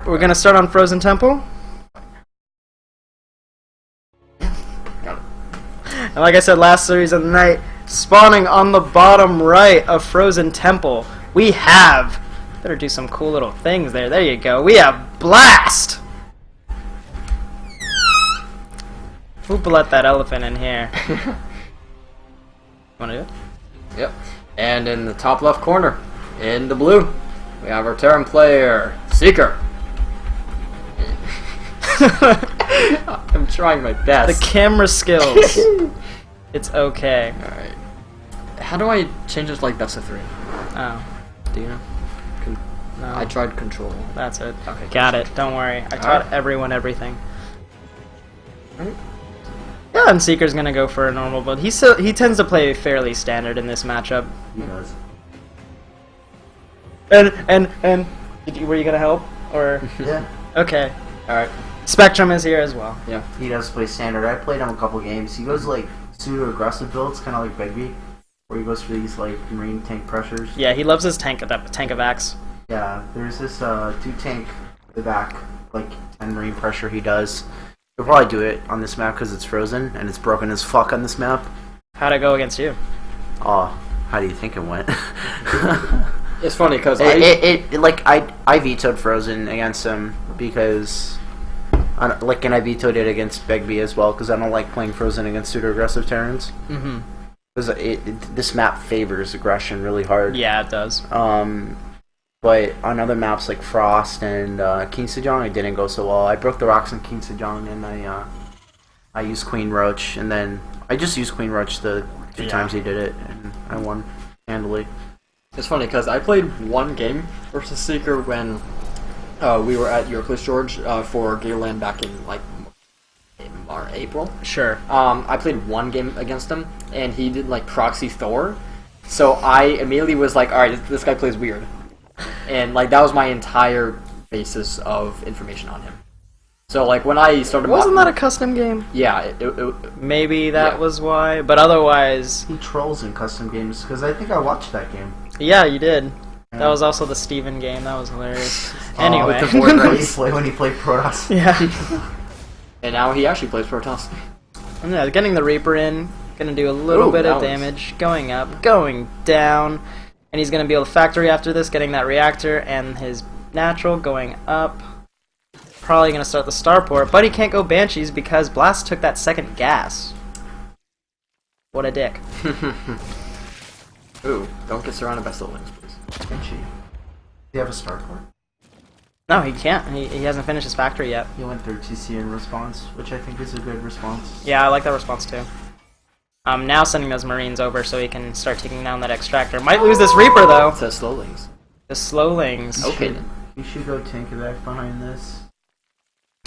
we're gonna start on Frozen Temple. And like I said, last series of the night, spawning on the bottom right of Frozen Temple, we have... Better do some cool little things there. There you go. We have Blast! Who let that elephant in here? Wanna do it? Yep. And in the top left corner, in the blue, we have our Terran player, Seeker. I'm trying my best. The camera skills. It's okay. Alright. How do I change this like best of 3? Oh. Do you know? No. I tried control. That's it. Okay. Got it. Don't worry. I taught Alright. everyone everything. Right. Yeah, and Seeker's gonna go for a normal build. He tends to play fairly standard in this matchup. He does. And were you gonna help or? Yeah. Okay. All right. Spectrum is here as well. Yeah. He does play standard. I played him a couple games. He goes like pseudo aggressive builds, kind of like Begbie, where he goes for these like marine tank pressures. Yeah, he loves his tank of axe. Yeah, there's this 2 tank at the back, like 10 marine pressure he does. He'll probably do it on this map because it's frozen and it's broken as fuck on this map. How'd it go against you? Oh, how do you think it went? It's funny because I vetoed Frozen against him because and I vetoed it against Begbie as well because I don't like playing Frozen against pseudo aggressive Terrans. Mm-hmm. Because this map favors aggression really hard. Yeah, it does. But on other maps like Frost and King Sejong, it didn't go so well. I broke the rocks on King Sejong and I used Queen Roach, and then I just used Queen Roach the 2 times he did it, and I won handily. it's funny because I played 1 game versus Seeker when we were at your place, George, for Gayland back in like April. Sure. I played 1 game against him, and he did like proxy Thor, so I immediately was like, all right, this guy plays weird. And like that was my entire basis of information on him. So like when I started, Wasn't that a custom game? Yeah, Maybe that Yeah. was why, but otherwise, He trolls in custom games because I think I watched that game. yeah, you did. Yeah. That was also the Steven game. That was hilarious. Anyway. with the board race. when he played Protoss. Yeah. and now he actually plays Protoss. Yeah, getting the Reaper in, gonna do a little Ooh, bit of that was- damage, going up, going down, and he's gonna be able to factory after this, getting that reactor and his natural going up. Probably gonna start the starport, but he can't go Banshees because Blast took that 2nd gas. What a dick. Ooh, don't get surrounded by Stolings, please. Can she? Do you have a starport? No, he can't. He hasn't finished his factory yet. He went through TC in response, which I think is a good response. Yeah, I like that response too. I'm now sending those Marines over so he can start taking down that extractor. Might lose this Reaper though. It says Stolings. The Slowlings. Okay then. You should go tank evac behind this.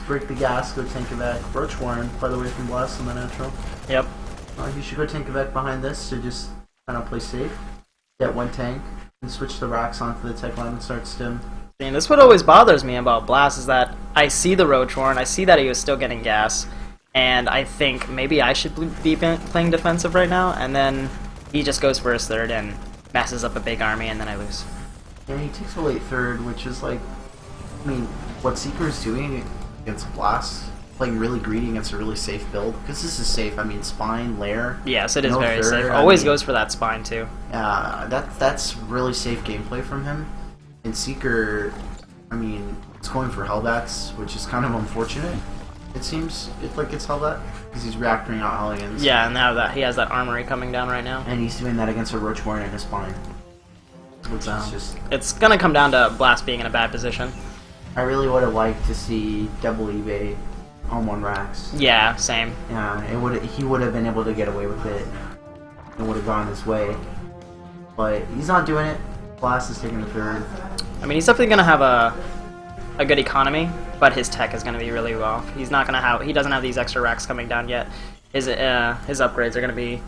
Break the gas, go tank evac. Roach Warren, by the way, from Blast on the natural. Yep. You should go tank evac behind this to just kind of play safe. Get 1 tank and switch the racks onto the tech line and start stim. And this what always bothers me about Blast is that I see the Roach Warren, I see that he was still getting gas, and I think maybe I should be playing defensive right now, and then he just goes for his 3rd and messes up a big army, and then I lose. Yeah, he takes a late 3rd, which is like, I mean, what Seeker's doing against Blast, playing really greedy against a really safe build, because this is safe. I mean, spine, lair. Yes, it is no very third, safe. I Always mean, goes for that spine too. That's really safe gameplay from him. And Seeker, I mean, it's going for Hellbats, which is kind of unfortunate. It seems like it's Hellbat, because he's reactoring out Hellions. Yeah, and now that he has that armory coming down right now. And he's doing that against a Roach Warren in his spine. Which is just... It's gonna come down to Blast being in a bad position. I really would have liked to see double eBay on 1 racks. Yeah, same. Yeah, he would have been able to get away with it. It would have gone his way. But he's not doing it. Blast is taking the 3rd. I mean, he's definitely gonna have a good economy, but his tech is gonna be really low. He's not gonna have. He doesn't have these extra racks coming down yet. His upgrades are gonna be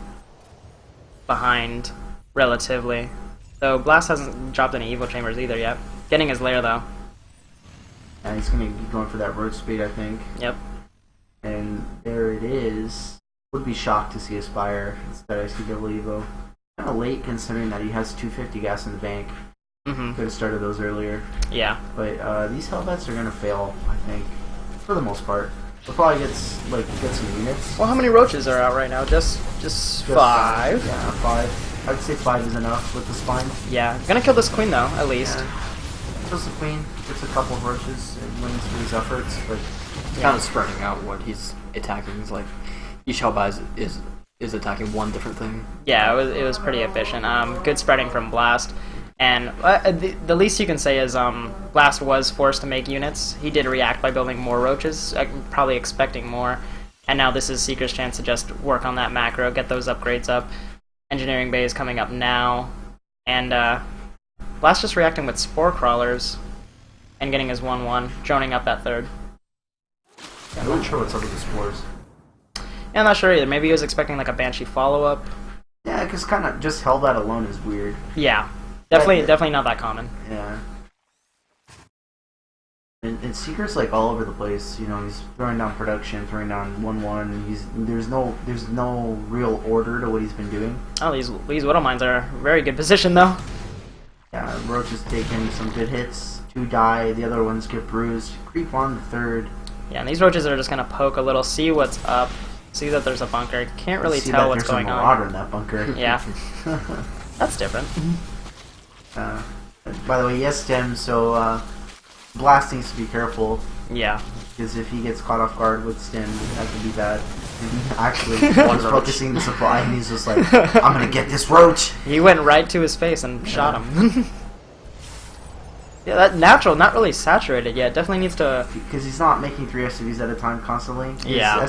behind relatively. Though Blast hasn't dropped any evil chambers either yet. Getting his lair though. And he's going to be going for that road speed, I think. Yep. And there it is. Would be shocked to see Aspire instead of ICW Evo. Kind of late considering that he has 250 gas in the bank. Mm-hmm. Could have started those earlier. Yeah. But these Helvets are gonna fail, I think, for the most part. They'll probably get some units. Well, how many roaches are out right now? Just 5. Yeah, 5. I'd say 5 is enough with the spine. Yeah. Gonna kill this queen though, at least. Yeah. Kills the queen, gets a couple of roaches, and wins for his efforts. But It's kind of spreading out what he's attacking. It's like each Hellbaz is attacking one different thing. Yeah, it was pretty efficient. Good spreading from Blast. And the least you can say is Blast was forced to make units. He did react by building more roaches, probably expecting more. And now this is Seeker's chance to just work on that macro, get those upgrades up. Engineering Bay is coming up now. And Blast just reacting with Spore Crawlers and getting his 1-1, droning up that third. yeah, I'm not sure what's up with the spores. Yeah, I'm not sure either. Maybe he was expecting like a Banshee follow-up. Yeah, because kind of just Hellbat alone is weird. Yeah, definitely not that common. Yeah. And Seeker's like all over the place. You know, he's throwing down production, throwing down 1-1. There's no real order to what he's been doing. Oh, these Widow Mines are a very good position though. Yeah, Roach is taking some good hits. 2 die, the other ones get bruised. Creep on the third. Yeah, and these roaches are just gonna poke a little, see what's up, see that there's a bunker. Can't really See tell that what's there's going a on. marauder in that bunker. Yeah, that's different. By the way, he has stem, so Blast needs to be careful. Yeah, Because if he gets caught off guard with stem, that could be bad. And he actually was focusing the supply, and he's just like, I'm gonna get this roach! he went right to his face and shot him. Yeah, that natural, not really saturated yet. Definitely needs to. Because he's not making 3 SCVs at a time constantly. Yeah.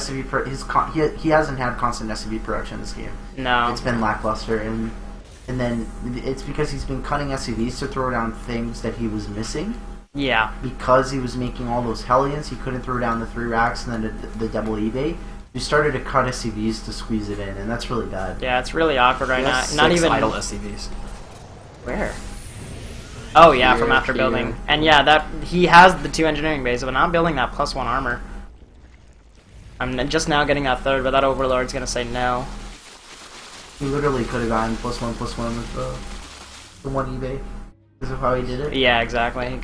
He hasn't had constant SCV production this game. No. It's been lackluster, and then it's because he's been cutting SCVs to throw down things that he was missing. Yeah. Because he was making all those Hellions, he couldn't throw down the 3 racks and then the double eBay. He started to cut SCVs to squeeze it in, and that's really bad. Yeah, it's really awkward right now. Not Not even even idle SCVs. Where? Oh yeah, Here, from after here. building. And yeah, that he has the 2 engineering bays, but not building that +1 armor. I'm just now getting that third, but that Overlord's gonna say no. He literally could have gotten +1/+1 with the 1 eBay. Because of how he did it. Yeah, exactly. It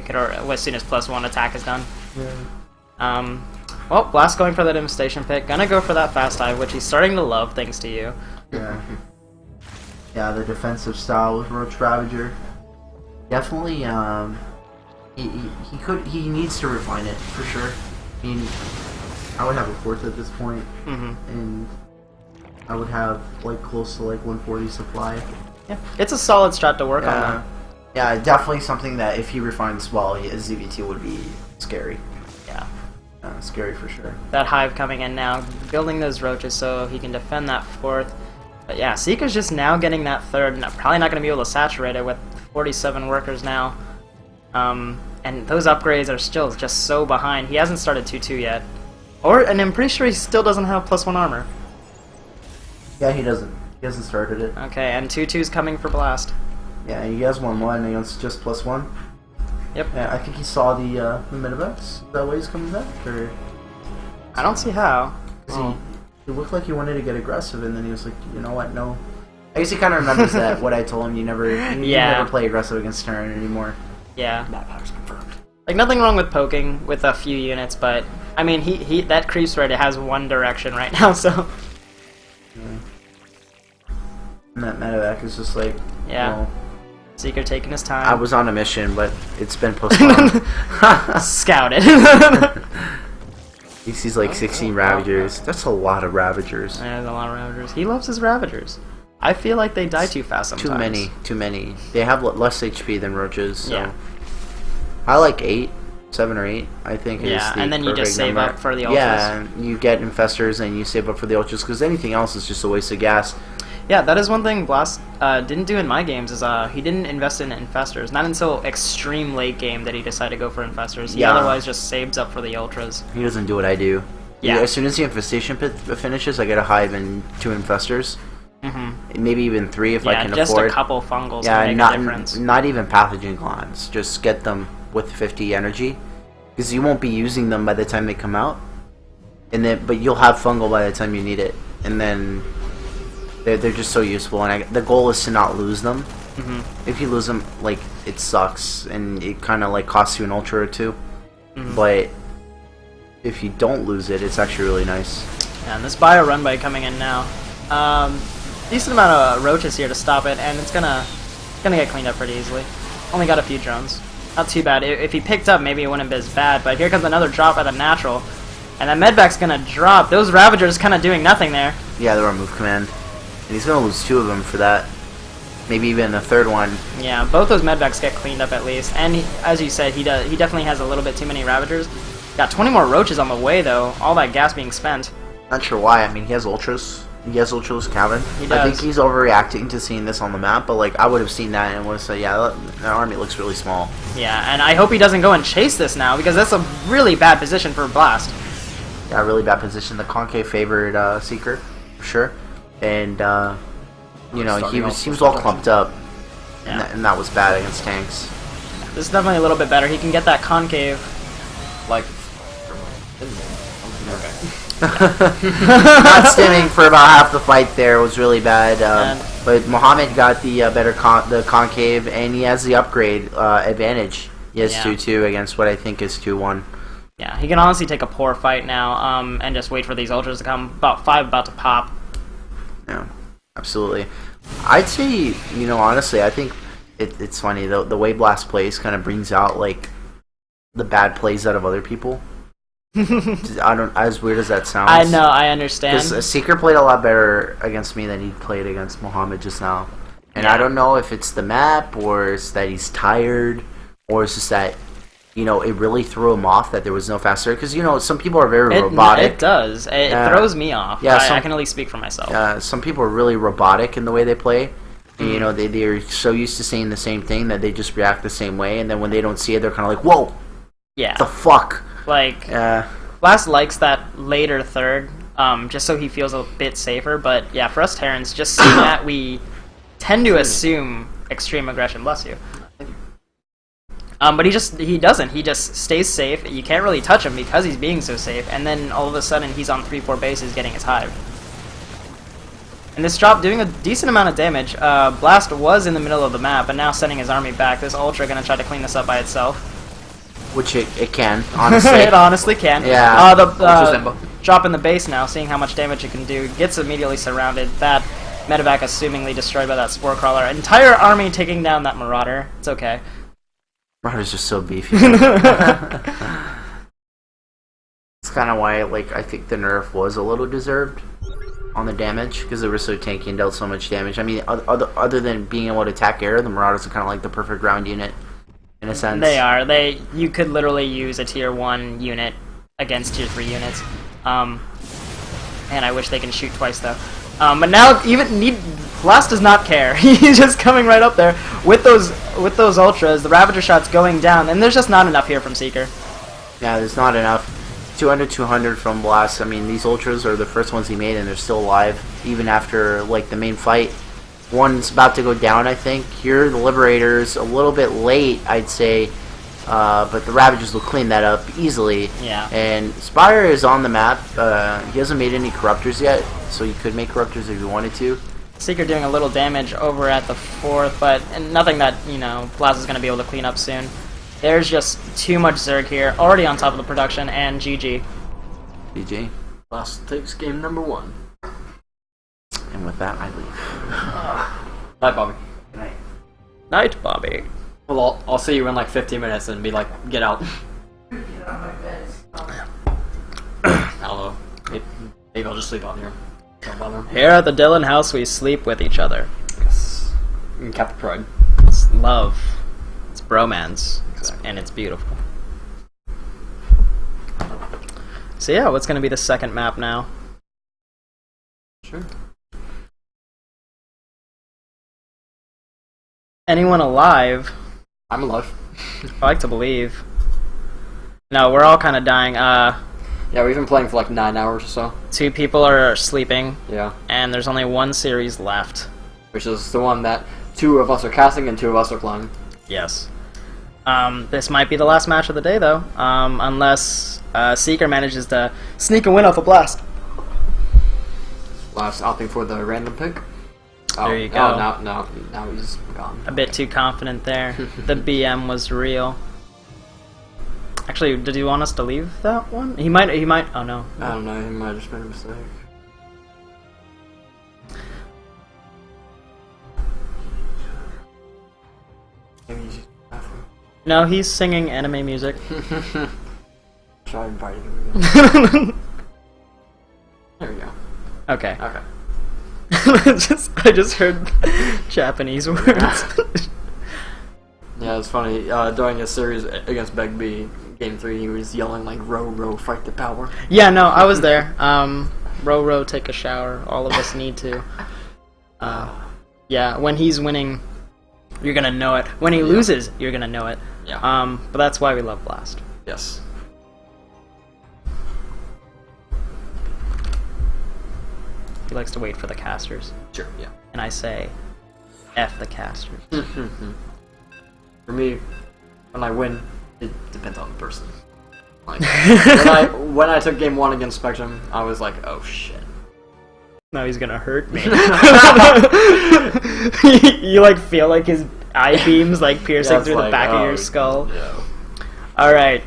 could as soon as +1 attack is done. Yeah. Well, Blast going for the devastation pick. Gonna go for that fast dive, which he's starting to love thanks to you. Yeah. Yeah, the defensive style with Roach Ravager. Definitely, he needs to refine it for sure. I mean, I would have a 4th at this point, and I would have like close to like 140 supply. Yeah, it's a solid strat to work on. Though. Yeah, definitely something that if he refines well, his ZVT would be scary. Yeah. Scary for sure. That hive coming in now, building those roaches so he can defend that 4th. But yeah, Seeker's just now getting that 3rd, and probably not going to be able to saturate it with 47 workers now. And those upgrades are still just so behind. He hasn't started 2-2 yet. And I'm pretty sure he still doesn't have +1 armor. Yeah, he doesn't. He hasn't started it. Okay, and 2-2's coming for Blast. Yeah, he has 1/1 against just +1. Yep. Yeah, I think he saw the Metavex. Is that why he's coming back? Or I don't see how. It looked like he wanted to get aggressive, and then he was like, you know what, no. I guess he kind of remembers that, what I told him, you never play aggressive against Terran anymore. Yeah. Map powers confirmed. Like, nothing wrong with poking with a few units, but, I mean, he that creep spread has one direction right now, so... Yeah. And that Metavex is just like, Yeah. well, Seeker taking his time. I was on a mission, but it's been postponed. Scouted. He sees like 16 Ravagers. That's a lot of Ravagers. There's a lot of Ravagers. He loves his Ravagers. I feel like they die too fast sometimes. Too many. They have less HP than Roaches, so... Yeah. I like 8. 7 or 8, I think, is Yeah, the and then you just perfect save number. up for the ultras. Yeah, you get Infestors and you save up for the Ultras, because anything else is just a waste of gas. Yeah, that is one thing Blast didn't do in my games, is he didn't invest in Infestors. Not until extreme late game that he decided to go for Infestors. He Yeah. otherwise just saves up for the Ultras. He doesn't do what I do. Yeah. As soon as the Infestation Pit finishes, I get a Hive and 2 Infestors. Maybe even 3 if I can just afford. a couple fungals Yeah, can make a difference. not even Pathogen Glands. Just get them with 50 energy. Because you won't be using them by the time they come out. But you'll have fungal by the time you need it. And then... They're just so useful, and the goal is to not lose them. If you lose them, like, it sucks, and it kind of like costs you an ultra or two. But if you don't lose it, it's actually really nice. Yeah, and this bio run by coming in now. Decent amount of roaches here to stop it, and it's gonna get cleaned up pretty easily. Only got a few drones. Not too bad. If he picked up, maybe it wouldn't be as bad, but here comes another drop by the natural. And that medvac's gonna drop. Those Ravagers kind of doing nothing there. Yeah, they're on move command. And he's gonna lose 2 of them for that. Maybe even a 3rd one. Yeah, both those medvacs get cleaned up at least. And as you said, he definitely has a little bit too many Ravagers. Got 20 more roaches on the way though. All that gas being spent. Not sure why. I mean, he has ultras. He has ultras, Calvin. He does. I think he's overreacting to seeing this on the map, but like I would have seen that and would have said, yeah, that army looks really small. Yeah, and I hope he doesn't go and chase this now because that's a really bad position for Blast. Yeah, really bad position. The concave favored Seeker, for sure. And you know, he was all clumped up. Yeah. And that was bad against tanks. This is definitely a little bit better. He can get that concave. Like, Not stimming for about half the fight there was really bad. But Mohammed got the better the concave, and he has the upgrade advantage. He has 2-2 against what I think is 2-1. Yeah, he can honestly take a poor fight now and just wait for these ultras to come. About 5 about to pop. Yeah, absolutely. I'd say, you know, honestly, I think it's funny. The way Blast plays kind of brings out, like, the bad plays out of other people. I don't. As weird as that sounds. I know. I understand. Because Seeker played a lot better against me than he played against Mohammed just now, and I don't know if it's the map or it's that he's tired or it's just that, you know, it really threw him off that there was no faster. Because, you know, some people are very robotic. It does. It throws me off. Yeah, I can at least speak for myself. Some people are really robotic in the way they play. And, you know, they're so used to saying the same thing that they just react the same way, and then when they don't see it, they're kind of like, "Whoa, yeah, the fuck." Like, Blast likes that later third, just so he feels a bit safer. But yeah, for us Terrans, just seeing that, we tend to assume extreme aggression. Bless you. But he doesn't. He just stays safe. You can't really touch him because he's being so safe. And then all of a sudden, he's on 3-4 bases getting his hive. And this drop doing a decent amount of damage. Blast was in the middle of the map, but now sending his army back. This Ultra gonna try to clean this up by itself. Which it can, honestly. It honestly can. Yeah. Drop in the base now, seeing how much damage it can do. Gets immediately surrounded. That medevac assumingly destroyed by that Spore Crawler. Entire army taking down that Marauder. It's okay. Marauder's just so beefy. It's kind of why, like, I think the nerf was a little deserved on the damage, because they were so tanky and dealt so much damage. I mean, other than being able to attack air, the Marauders are kind of like the perfect ground unit. In a sense. They are. You could literally use a tier 1 unit against tier 3 units. And I wish they can shoot twice though. But now Blast does not care. He's just coming right up there with those ultras. The Ravager shot's going down, and there's just not enough here from Seeker. Yeah, there's not enough. 200 from Blast. I mean, these ultras are the first ones he made, and they're still alive even after like the main fight. One's about to go down, I think. Here, the Liberator's a little bit late, I'd say, but the Ravagers will clean that up easily. Yeah. And Spire is on the map. He hasn't made any Corruptors yet, so you could make Corruptors if you wanted to. Seeker doing a little damage over at the 4th, but nothing that, you know, Plaza's going to be able to clean up soon. There's just too much Zerg here, already on top of the production, and GG. GG. Blast takes game number 1. And with that, I leave. Night, Bobby. Good night. Night, Bobby. Well, I'll see you in like 15 minutes and be like, get out. Get out of my bed. I don't know. Maybe I'll just sleep out here. Don't bother. Here at the Dillon house, we sleep with each other. Yes. And Captain Pride. It's love. It's bromance. Exactly. And it's beautiful. So yeah, what's going to be the second map now? Sure. Anyone alive? I'm alive. I like to believe. No, we're all kind of dying. Yeah, we've been playing for like 9 hours or so. 2 people are sleeping. Yeah. And there's only 1 series left. Which is the one that 2 of us are casting and 2 of us are playing. Yes. This might be the last match of the day, though. Unless Seeker manages to sneak a win off a Blast. Last opting for the random pick. Oh, There you go. Oh, now he's gone. A bit too confident there. The BM was real. Actually, did you want us to leave that one? He might, oh no. I don't know, he might have just made a mistake. Maybe he's just laughing. No, he's singing anime music. Try inviting him again. There we go. Okay. Okay. I just heard Japanese words. Yeah, it's funny. During a series against Beg B, Game 3, he was yelling like, "Row, row, fight the power." Yeah, no, I was there. Row, row, take a shower. All of us need to. Yeah, when he's winning, you're gonna know it. When he loses, you're gonna know it. Yeah. But that's why we love Blast. Yes. He likes to wait for the casters. Sure, yeah. And I say, F the casters. For me, when I win, it depends on the person. Like, when I took game 1 against Spectrum, I was like, oh shit. Now he's gonna hurt me. You like feel like his eye beams like piercing through the back of your skull. Yeah. Alright.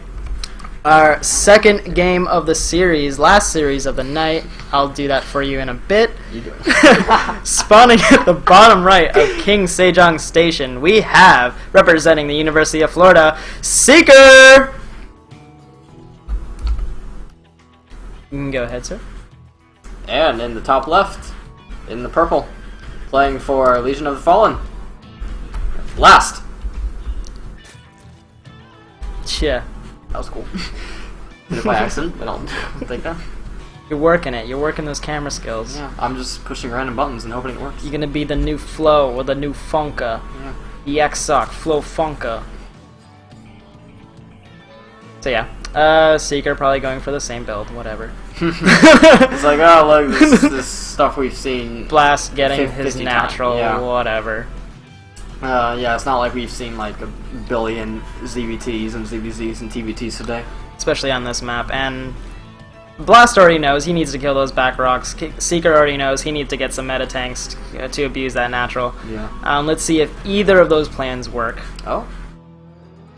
Our second game of the series, last series of the night. I'll do that for you in a bit. You do it. Spawning at the bottom right of King Sejong Station, we have, representing the University of Florida, Seeker! You can go ahead, sir. And in the top left, in the purple, playing for Legion of the Fallen. Last. Yeah. That was cool. Did it by accident? I don't think that. You're working it. You're working those camera skills. Yeah, I'm just pushing random buttons and hoping it works. You're gonna be the new Flow or the new Funka. Yeah. The X-Sock, Flow Funka. So yeah, Seeker probably going for the same build, whatever. It's like, oh look, this stuff we've seen. Blast getting 50 his times, natural, yeah. whatever. Yeah, it's not like we've seen like a billion ZVTs and ZVZs and TVTs today. Especially on this map, and Blast already knows he needs to kill those back rocks. Seeker already knows he needs to get some meta tanks to abuse that natural. Yeah. Let's see if either of those plans work. Oh?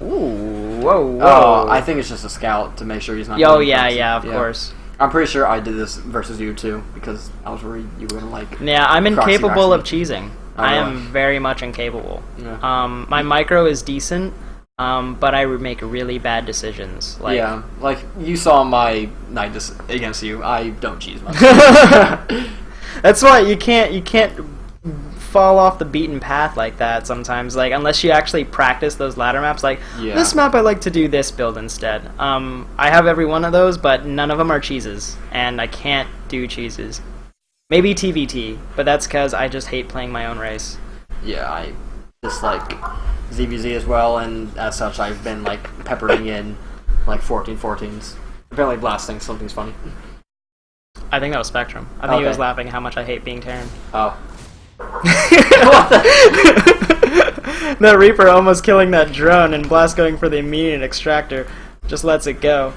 Ooh, whoa, whoa. Oh, I think it's just a scout to make sure he's not. Oh, doing yeah, proxy. yeah, of course. I'm pretty sure I did this versus you too, because I was worried you were gonna like. Yeah, I'm proxy incapable of vaccine. cheesing. Oh, I really? am very much incapable. Yeah. My micro is decent, but I make really bad decisions. Like, Yeah, like you saw my night against you. I don't cheese much. That's why you can't fall off the beaten path like that sometimes. Like unless you actually practice those ladder maps. Like Yeah. this map, I like to do this build instead. I have every one of those, but none of them are cheeses, and I can't do cheeses. Maybe TVT, but that's because I just hate playing my own race. Yeah, I just like ZVZ as well, and as such, I've been like peppering in like 14-14s. Apparently, Blast thinks something's funny. I think that was Spectrum. I think he was Okay. laughing how much I hate being Terran. Oh. What the? The Reaper almost killing that drone, and Blast going for the immediate extractor. Just lets it go.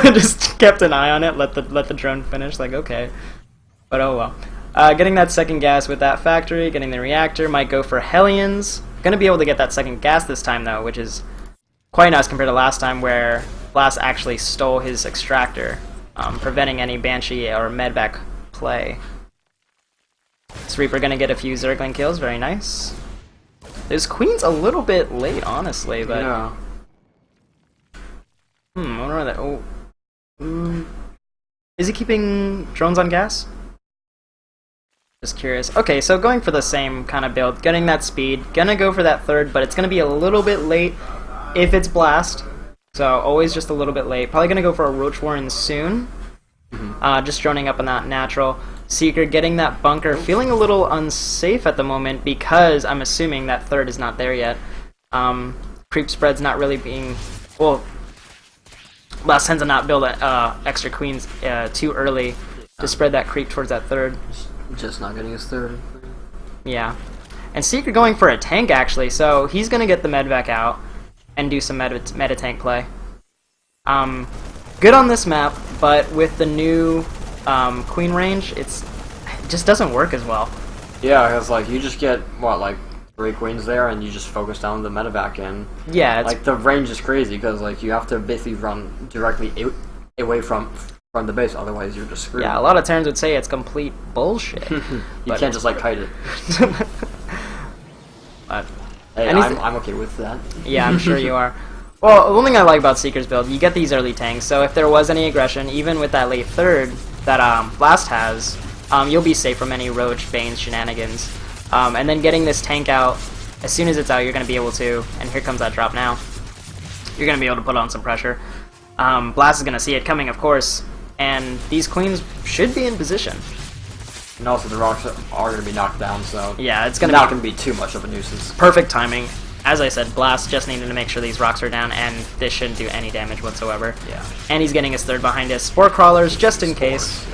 Just kept an eye on it. Let the drone finish. Like okay, but oh well. Getting that second gas with that factory. Getting the reactor. Might go for Hellions. Gonna be able to get that second gas this time though, which is quite nice compared to last time where Blast actually stole his extractor, preventing any Banshee or Medvac play. This Reaper gonna get a few Zergling kills, very nice. This Queen's a little bit late, honestly, but... Yeah. I wonder where that... Oh. Is he keeping drones on gas? Just curious. Okay, so going for the same kind of build, getting that speed, gonna go for that third, but it's gonna be a little bit late if it's Blast. So always just a little bit late. Probably gonna go for a Roach Warren soon. Just droning up on that natural. Seeker getting that bunker, feeling a little unsafe at the moment because I'm assuming that third is not there yet. Creep spread's not really being... Well, Blast tends to not build extra queens too early to spread that creep towards that third. Just not getting his third. Yeah. And Seeker going for a tank, actually, so he's going to get the medvac out and do some meta tank play. Good on this map, but with the new queen range, it just doesn't work as well. Yeah, because like you just get what like 3 queens there, and you just focus down the medevac, and Yeah, it's, like the range is crazy because like you have to basically run directly away from the base, otherwise you're just screwed. yeah, a lot of turns would say it's complete bullshit. You but can't just like kite it. But, Hey, and he's- I'm okay with that. yeah, I'm sure you are. Well, one thing I like about Seeker's build, you get these early tanks, so if there was any aggression, even with that late third that Blast has, you'll be safe from any Roach, Bane's shenanigans. And then getting this tank out, as soon as it's out, you're going to be able to, and here comes that drop now, you're going to be able to put on some pressure. Blast is going to see it coming, of course, and these queens should be in position. And also the rocks are going to be knocked down, so Yeah, it's it's going not to going be to be too much of a nuisance. perfect timing. As I said, Blast just needed to make sure these rocks are down, and this shouldn't do any damage whatsoever. Yeah. And he's getting his third behind us. Spore Crawlers, just in case.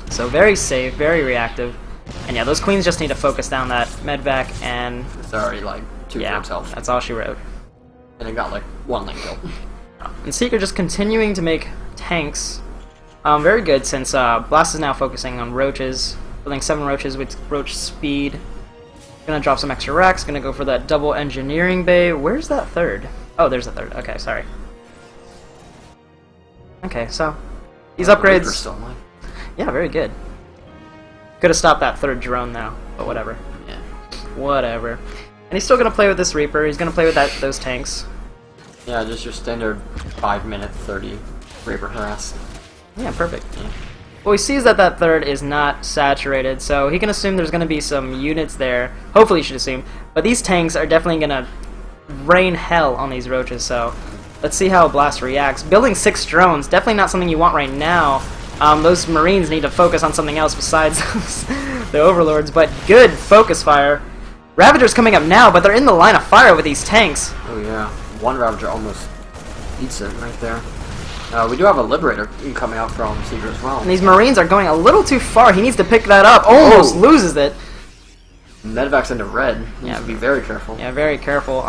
So very safe, very reactive. And yeah, those queens just need to focus down that medvac, and It's already like 2 yeah, health. that's all she wrote. And it got like 1 lane kill. And Seeker just continuing to make tanks very good, since Blast is now focusing on roaches, building 7 roaches with roach speed. Gonna drop some extra racks, gonna go for that double engineering bay. Where's that third? Oh, there's the third. Okay, sorry. Okay, so these Reaper's upgrades, still alive. yeah, very good. Could have stopped that third drone though, but whatever. Yeah. Whatever. And he's still gonna play with this Reaper. He's gonna play with those tanks. Yeah, just your standard 5-minute 30 Reaper harass. Yeah, perfect. Yeah. Well, he sees that that third is not saturated, so he can assume there's going to be some units there. Hopefully he should assume. But these tanks are definitely going to rain hell on these roaches, so let's see how Blast reacts. Building 6 drones, definitely not something you want right now. Those Marines need to focus on something else besides the Overlords, but good focus fire. Ravager's coming up now, but they're in the line of fire with these tanks. Oh yeah. 1 Ravager almost eats it right there. We do have a Liberator coming out from Seeker as well. And these Marines are going a little too far. He needs to pick that up. Almost loses it. Medevac's into red. Needs Yeah. to be very careful. Yeah, very careful.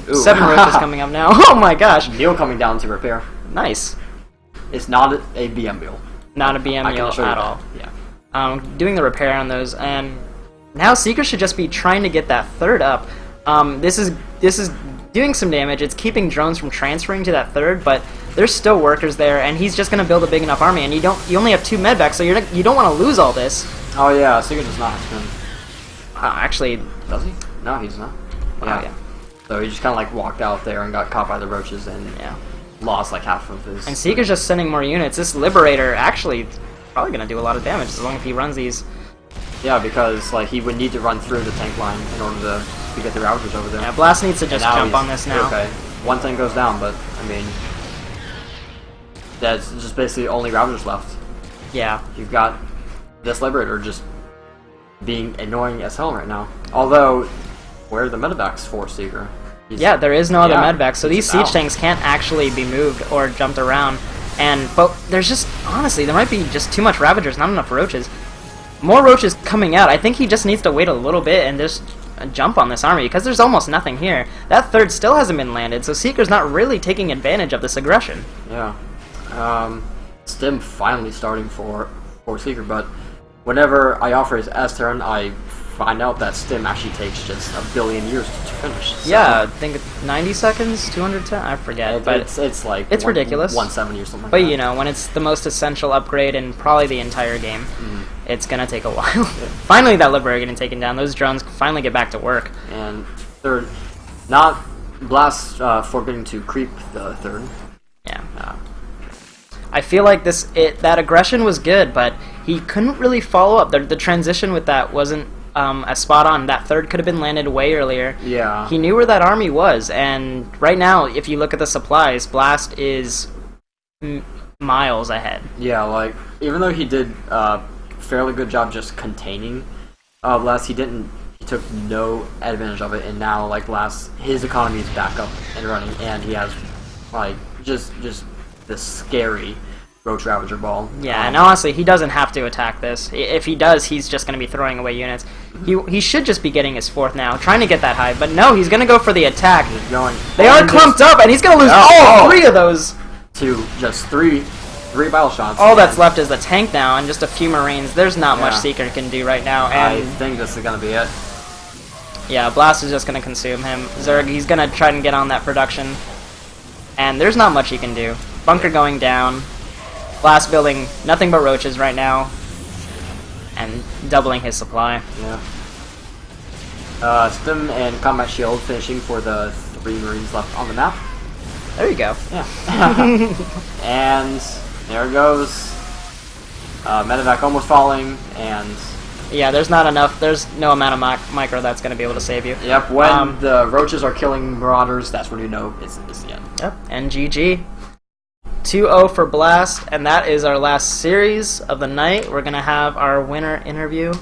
Ooh. 7 roaches coming up now. Oh my gosh. Neil coming down to repair. Nice. It's not a BM wheel. Not a BM I can wheel assure you at that. all. Yeah. Doing the repair on those, and now Seeker should just be trying to get that third up. This is doing some damage. It's keeping drones from transferring to that third, but there's still workers there, and he's just gonna build a big enough army. And you only have 2 medvacs, so you don't want to lose all this. Oh yeah, Seeker does not have him. Actually, Does he? No, he's not. yeah. So he just kind of like walked out there and got caught by the roaches and Yeah. lost like half of his. And Seeker's just sending more units. This Liberator actually probably gonna do a lot of damage as long as he runs these. Yeah, because like he would need to run through the tank line in order to get the Ravagers over there. Yeah, Blast needs to just And now jump he's- on this now. Okay, 1 tank goes down, but I mean, that's just basically only Ravagers left. Yeah. You've got this Liberator just being annoying as hell right now. Although, where are the medevacs for Seeker? Yeah, there is no other Yeah, medvac, so these he's siege out. tanks can't actually be moved or jumped around. But there's just, honestly, there might be just too much Ravagers, not enough roaches. More roaches coming out. I think he just needs to wait a little bit and just jump on this army, because there's almost nothing here. That third still hasn't been landed, so Seeker's not really taking advantage of this aggression. Yeah. Stim finally starting for Seeker, but whenever I offer his S turn, I find out that Stim actually takes just a billion years to finish. So Yeah, I think 90 seconds, 210, I forget, but it's like it's ridiculous. 170 or something like But that. you know, when it's the most essential upgrade in probably the entire game, it's gonna take a while. Finally, that Liberator getting taken down. Those drones finally get back to work. And third, not Blast forgetting to creep the third. Yeah. I feel like that aggression was good, but he couldn't really follow up. The transition with that wasn't as spot on. That third could have been landed way earlier. Yeah. He knew where that army was, and right now, if you look at the supplies, Blast is miles ahead. Yeah, like even though he did a fairly good job just containing Blast, he took no advantage of it, and now like Blast, his economy is back up and running, and he has like just this scary Roach Ravager ball. Yeah, and honestly, he doesn't have to attack this. If he does, he's just going to be throwing away units. He should just be getting his 4th now, trying to get that high, but no, he's going to go for the attack. He's going. They are clumped up, and he's going to lose all 3 of those. To just 3 3 battle shots. All that's left is the tank now and just a few Marines. There's not much Yeah. Seeker can do right now. I And think this is gonna be it. yeah, Blast is just going to consume him. Zerg, he's going to try and get on that production. And there's not much he can do. Bunker going down. Blast building nothing but roaches right now. And doubling his supply. Yeah. Stim and Combat Shield finishing for the 3 Marines left on the map. There you go. Yeah. And there it goes. Medevac almost falling, and Yeah, there's not enough. There's no amount of micro that's going to be able to save you. yep, when the roaches are killing Marauders, that's when you know it's the end. Yep, and GG. 2-0 for Blast, and that is our last series of the night. We're going to have our winner interview